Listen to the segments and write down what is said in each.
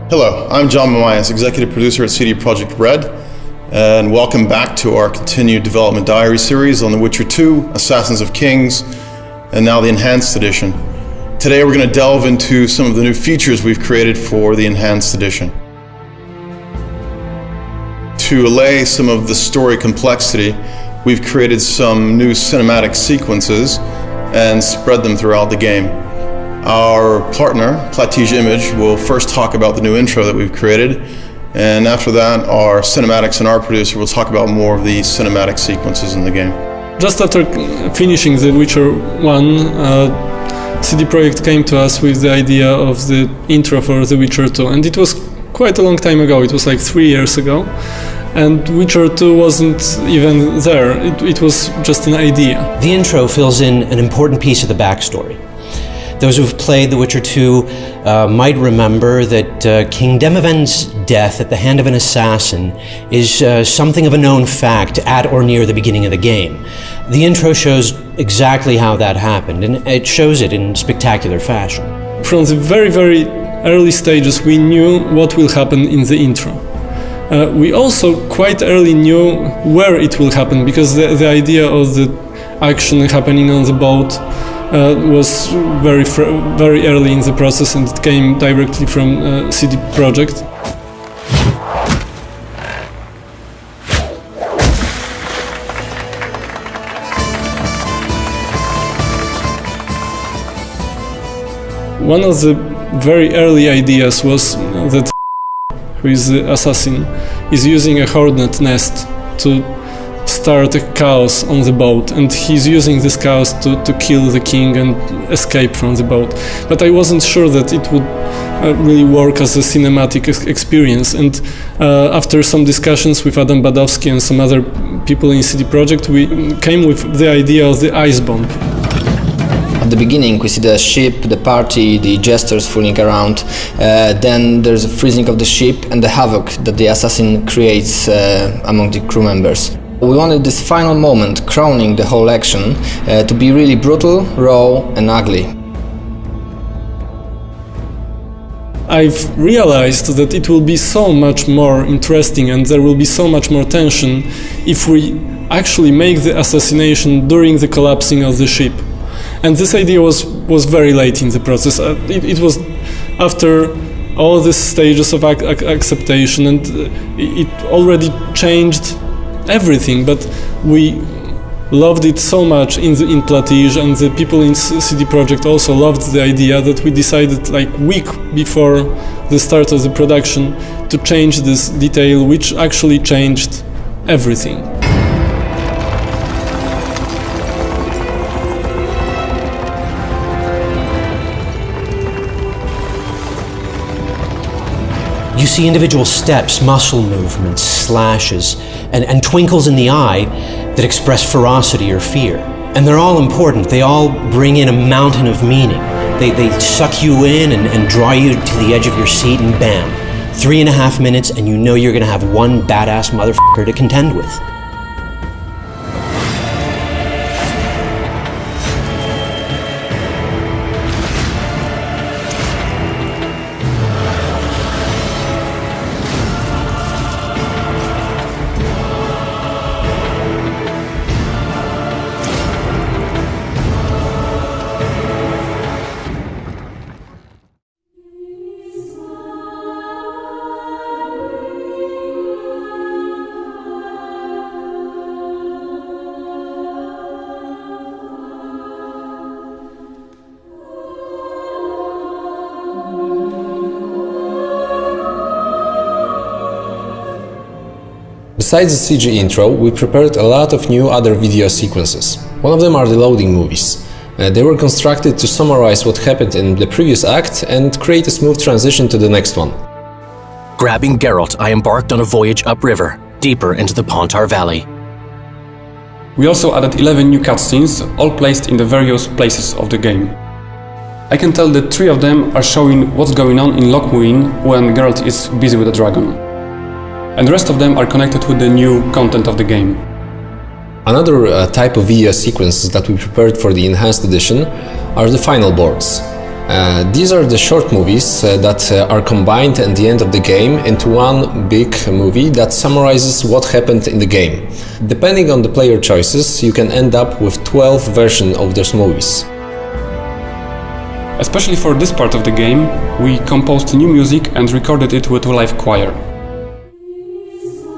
Hello, I'm John Mamias, Executive Producer at CD Projekt Red, and welcome back to our continued development diary series on The Witcher 2, Assassins of Kings, and now the Enhanced Edition. Today we're going to delve into some of the new features we've created for the Enhanced Edition. To allay some of the story complexity, we've created some new cinematic sequences and spread them throughout the game. Our partner, Platige Image, will first talk about the new intro that we've created, and after that, our cinematics and art producer will talk about more of the cinematic sequences in the game. Just after finishing The Witcher 1, CD Projekt came to us with the idea of the intro for The Witcher 2, and it was quite a long time ago. It was like 3 years ago, and Witcher 2 wasn't even there. It was just an idea. The intro fills in an important piece of the backstory. Those who've played The Witcher 2 might remember that King Demavend's death at the hand of an assassin is something of a known fact at or near the beginning of the game. The intro shows exactly how that happened, and it shows it in spectacular fashion. From the very, very early stages, we knew what will happen in the intro. We also quite early knew where it will happen, because the idea of the action happening on the boat was very early in the process, and it came directly from CD Projekt. One of the very early ideas was that who is the assassin is using a hornet nest to start a chaos on the boat, and he's using this chaos to kill the king and escape from the boat. But I wasn't sure that it would really work as a cinematic experience, and after some discussions with Adam Badowski and some other people in CD Projekt, we came with the idea of the ice bomb. At the beginning we see the ship, the party, the jesters fooling around, then there's a freezing of the ship and the havoc that the assassin creates among the crew members. We wanted this final moment, crowning the whole action, to be really brutal, raw and ugly. I've realized that it will be so much more interesting and there will be so much more tension if we actually make the assassination during the collapsing of the ship. And this idea was very late in the process. It was after all these stages of acceptation, and it already changed everything, but we loved it so much in Platige, and the people in CD Projekt also loved the idea, that we decided like week before the start of the production to change this detail, which actually changed everything. You see individual steps, muscle movements, slashes, and twinkles in the eye that express ferocity or fear. And they're all important. They all bring in a mountain of meaning. They suck you in and draw you to the edge of your seat, and bam, 3.5 minutes and you know you're gonna have one badass motherfucker to contend with. Besides the CG intro, we prepared a lot of new other video sequences. One of them are the loading movies. They were constructed to summarize what happened in the previous act and create a smooth transition to the next one. Grabbing Geralt, I embarked on a voyage upriver, deeper into the Pontar Valley. We also added 11 new cutscenes, all placed in the various places of the game. I can tell that 3 of them are showing what's going on in Lochmuin when Geralt is busy with the dragon. And the rest of them are connected with the new content of the game. Another type of video sequences that we prepared for the Enhanced Edition are the final boards. These are the short movies that are combined at the end of the game into one big movie that summarizes what happened in the game. Depending on the player choices, you can end up with 12 versions of those movies. Especially for this part of the game, we composed new music and recorded it with a live choir.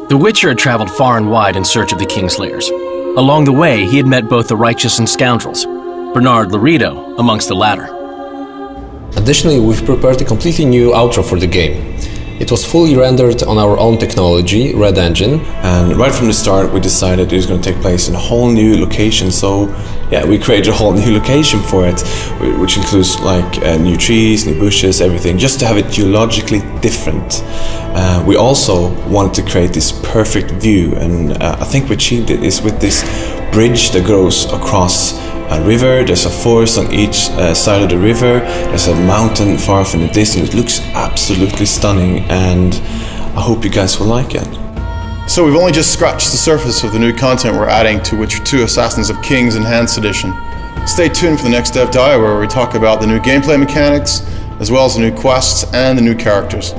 The Witcher had traveled far and wide in search of the Kingslayers. Along the way, he had met both the righteous and scoundrels, Bernard Laredo amongst the latter. Additionally, we've prepared a completely new outro for the game. It was fully rendered on our own technology, Red Engine. And right from the start we decided it was going to take place in a whole new location, so yeah, we created a whole new location for it, which includes like new trees, new bushes, everything, just to have it geologically different. We also wanted to create this perfect view, and I think we achieved it is with this bridge that goes across a river. There's a forest on each side of the river. There's a mountain far off in the distance. It looks absolutely stunning, and I hope you guys will like it. So we've only just scratched the surface of the new content we're adding to Witcher 2 Assassins of Kings Enhanced Edition. Stay tuned for the next Diario, where we talk about the new gameplay mechanics, as well as the new quests and the new characters.